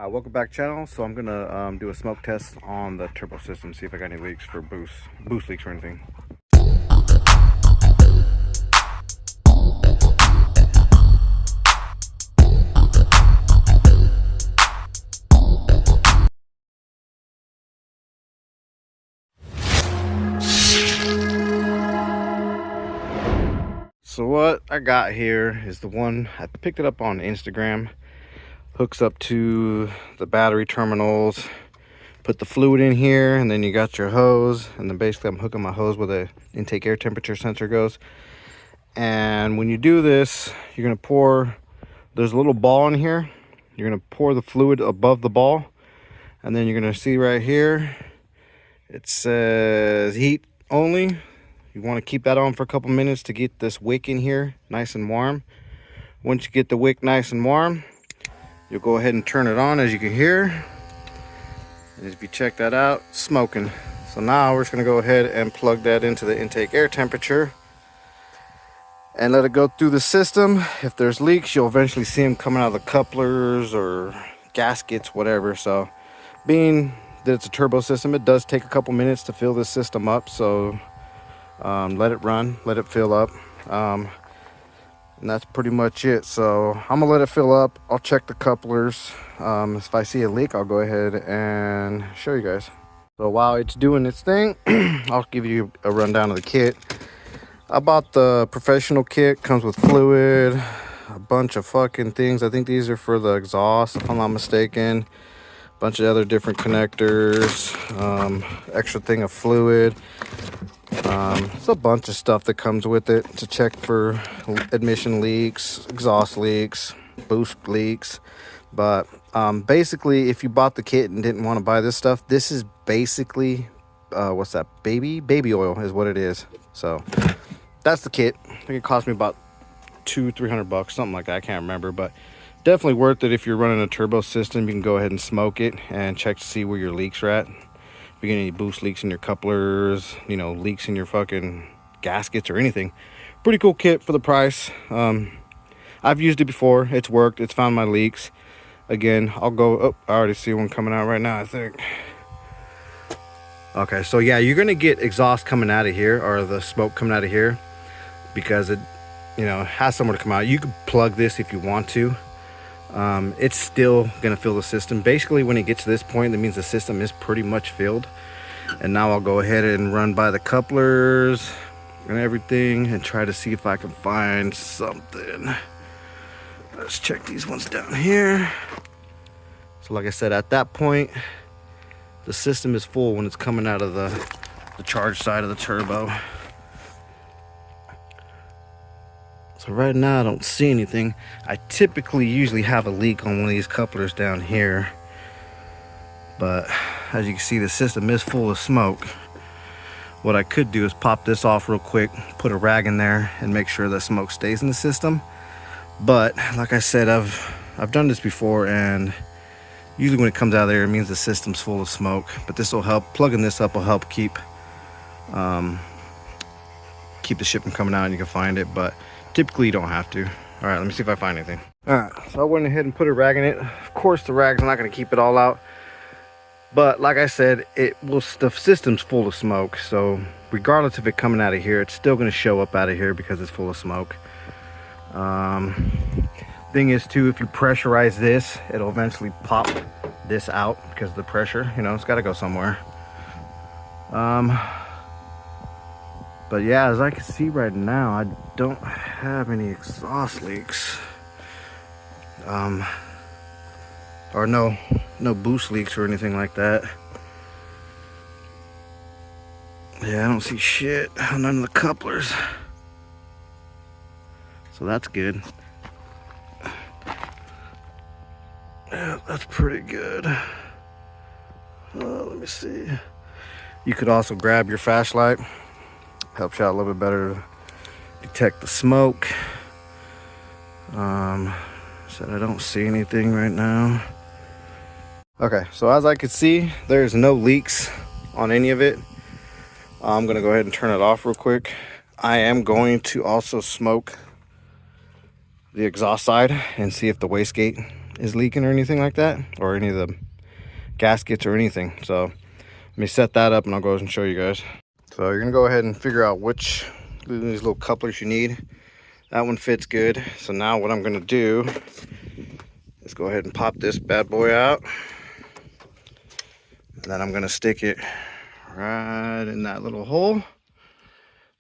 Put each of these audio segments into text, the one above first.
Welcome back, channel. So I'm gonna do a smoke test on the turbo system, see if I got any leaks for boost leaks or anything. So what I got here is the one I picked it up on Instagram. Hooks up to the battery terminals. Put the fluid in here, and then you got your hose, and then basically I'm hooking my hose where the intake air temperature sensor goes. And when you do this, you're gonna pour, there's a little ball in here, you're gonna pour the fluid above the ball, and then you're gonna see right here it says heat only. You want to keep that on for a couple minutes to get this wick in here nice and warm. Once you get the wick nice and warm, you'll go ahead and turn it on, as you can hear. And if you check that out, it's smoking. So now we're just going to go ahead and plug that into the intake air temperature and let it go through the system. If there's leaks, you'll eventually see them coming out of the couplers or gaskets, whatever. So being that it's a turbo system, it does take a couple minutes to fill this system up. So let it run, let it fill up, and that's pretty much it. So I'm gonna let it fill up. I'll check the couplers. If I see a leak, I'll go ahead and show you guys. So while it's doing its thing, I'll give you a rundown of the kit. I bought the professional kit. Comes with fluid, a bunch of fucking things. I think these are for the exhaust, if I'm not mistaken. Bunch of other different connectors, extra thing of fluid. It's a bunch of stuff that comes with it to check for admission leaks, exhaust leaks, boost leaks. But basically, if you bought the kit and didn't want to buy this stuff, this is basically what's that, baby oil is what it is. So that's the kit. I think it cost me about $200-300, something like that. I can't remember, but definitely worth it. If you're running a turbo system, you can go ahead and smoke it and check to see where your leaks are at. If you get any boost leaks in your couplers, you know, leaks in your fucking gaskets or anything. Pretty cool kit for the price. I've used it before. It's worked. It's found my leaks. Again, I'll go, oh, I already see one coming out right now, I think. Okay, so yeah, you're gonna get exhaust coming out of here, or the smoke coming out of here, because it, you know, has somewhere to come out. You can plug this if you want to. It's still gonna fill the system. Basically, when it gets to this point, that means the system is pretty much filled. And now I'll go ahead and run by the couplers and everything and try to see if I can find something. Let's check these ones down here. So like I said, at that point, the system is full when it's coming out of the charge side of the turbo. So right now I don't see anything. I typically usually have a leak on one of these couplers down here, but as you can see, the system is full of smoke. What I could do is pop this off real quick, put a rag in there, and make sure that smoke stays in the system. But like I said, I've done this before, and usually when it comes out of there, it means the system's full of smoke. But this will help. Plugging this up will help keep the ship from coming out, and you can find it. But typically you don't have to. All right, let me see if I find anything. All right, so I went ahead and put a rag in it. Of course, the rag's not going to keep it all out, but like I said, the system's full of smoke. So regardless of it coming out of here, it's still going to show up out of here because it's full of smoke. Thing is too, if you pressurize this, it'll eventually pop this out because of the pressure. You know, it's got to go somewhere. But yeah, as I can see right now, I don't have any exhaust leaks. Or no boost leaks or anything like that. Yeah, I don't see shit on none of the couplers. So that's good. Yeah, that's pretty good. Let me see. You could also grab your flashlight. Helps you out a little bit better to detect the smoke. Said I don't see anything right now. Okay, so as I can see, there's no leaks on any of it. I'm gonna go ahead and turn it off real quick. I am going to also smoke the exhaust side and see if the wastegate is leaking or anything like that, or any of the gaskets or anything. So let me set that up and I'll go ahead and show you guys. So you're gonna go ahead and figure out which of these little couplers you need. That one fits good. So now what I'm gonna do is go ahead and pop this bad boy out, and then I'm gonna stick it right in that little hole,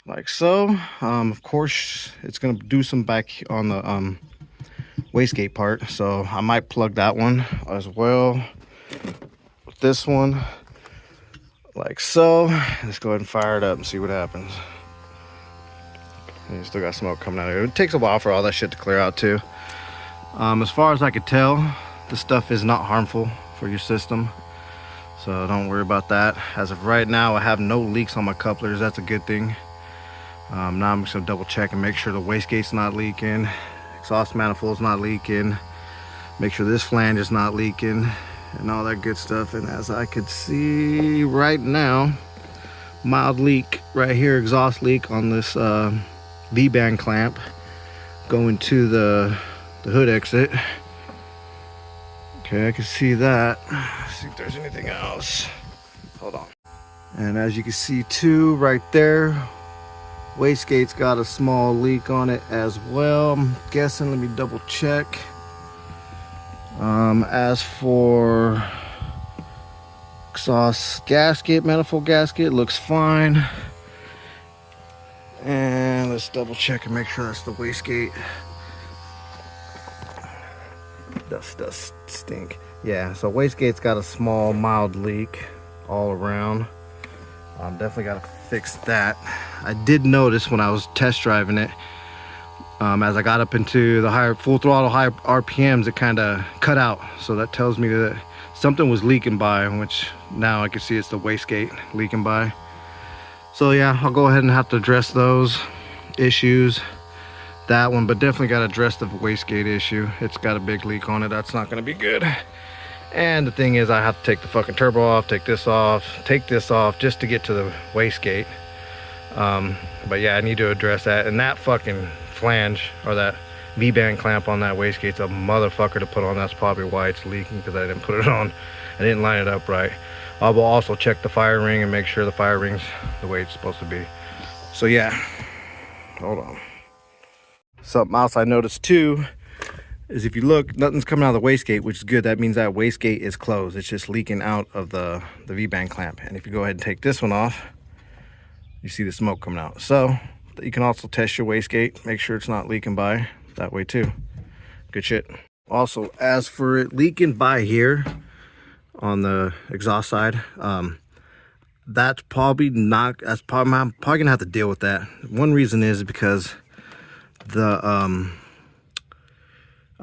like so. Of course, it's gonna do some back on the wastegate part, so I might plug that one as well with this one, like so. Let's go ahead and fire it up and see what happens. And you still got smoke coming out of it. It takes a while for all that shit to clear out too. As far as I could tell, this stuff is not harmful for your system, so don't worry about that. As of right now, I have no leaks on my couplers. That's a good thing. Now I'm just gonna double check and make sure the wastegate's not leaking, exhaust manifold's not leaking, make sure this flange is not leaking, and all that good stuff. And as I could see right now, mild leak right here, exhaust leak on this V-band clamp going to the hood exit. Okay, I can see that. Let's see if there's anything else. Hold on. And as you can see too, right there, wastegate's got a small leak on it as well. I'm guessing, let me double check. As for exhaust gasket, manifold gasket, looks fine. And let's double check and make sure that's the wastegate. Does stink. Yeah, so wastegate's got a small mild leak all around. Definitely got to fix that. I did notice when I was test driving it, as I got up into the higher full throttle, high RPMs, it kind of cut out. So that tells me that something was leaking by, which now I can see it's the wastegate leaking by. So yeah, I'll go ahead and have to address those issues. That one, but definitely got to address the wastegate issue. It's got a big leak on it. That's not going to be good. And the thing is, I have to take the fucking turbo off, take this off just to get to the wastegate. But yeah, I need to address that. And that fucking flange, or that V-band clamp on that wastegate's a motherfucker to put on. That's probably why it's leaking, because I didn't put it on. I didn't line it up right. I will also check the fire ring and make sure the fire ring's the way it's supposed to be. So yeah, hold on. Something else I noticed too is if you look, nothing's coming out of the wastegate, which is good. That means that wastegate is closed. It's just leaking out of the V-band clamp. And if you go ahead and take this one off, you see the smoke coming out. So you can also test your wastegate, make sure it's not leaking by that way too. Good shit. Also, as for it leaking by here on the exhaust side, I'm probably gonna have to deal with that. One reason is because I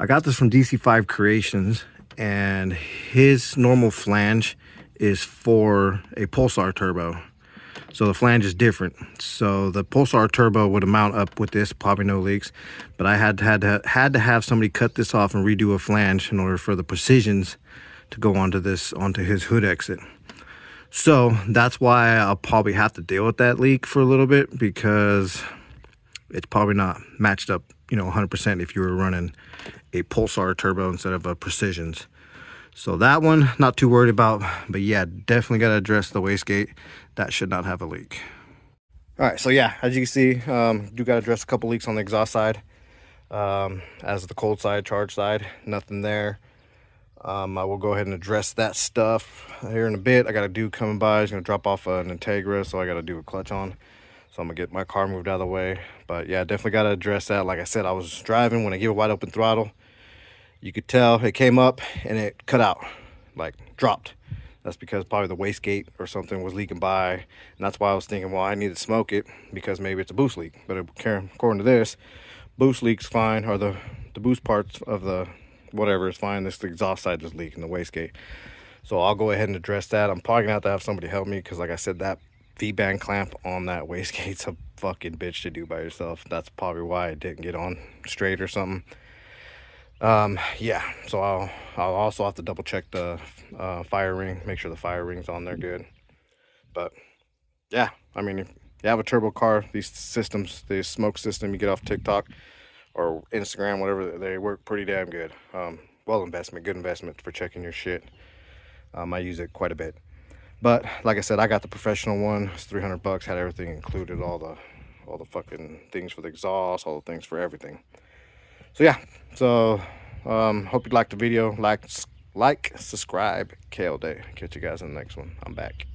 got this from DC5 Creations, and his normal flange is for a Pulsar turbo. So the flange is different. So the Pulsar turbo would mount up with this, probably no leaks. But I had to have somebody cut this off and redo a flange in order for the precisions to go onto his hood exit. So that's why I'll probably have to deal with that leak for a little bit, because it's probably not matched up, 100% if you were running a Pulsar turbo instead of a Precisions. So that one, not too worried about, but yeah, definitely got to address the wastegate. That should not have a leak. All right, so yeah, as you can see, do got to address a couple leaks on the exhaust side. As the cold side, charge side, nothing there. I will go ahead and address that stuff here in a bit. I got a dude coming by. He's going to drop off an Integra, so I got to do a clutch on. So I'm going to get my car moved out of the way. But yeah, definitely got to address that. Like I said, I was driving when I gave a wide open throttle. You could tell it came up and it cut out, like dropped. That's because probably the wastegate or something was leaking by. And that's why I was thinking, well, I need to smoke it because maybe it's a boost leak. But according to this, boost leak's fine, or the boost parts of the whatever is fine. This the exhaust side is leaking, the wastegate. So I'll go ahead and address that. I'm probably going to have somebody help me, because like I said, that V-band clamp on that wastegate's a fucking bitch to do by yourself. That's probably why it didn't get on straight or something. Yeah, so I'll also have to double check the fire ring, make sure the fire ring's on there good. But yeah, I mean, if you have a turbo car, these systems, the smoke system you get off TikTok or Instagram, whatever, they work pretty damn good. well investment, good investment for checking your shit. I use it quite a bit. But like I said, I got the professional one. It's 300 bucks, had everything included, all the fucking things for the exhaust, all the things for everything. So yeah, so hope you liked the video. Like, subscribe, KL Day. Catch you guys in the next one. I'm back.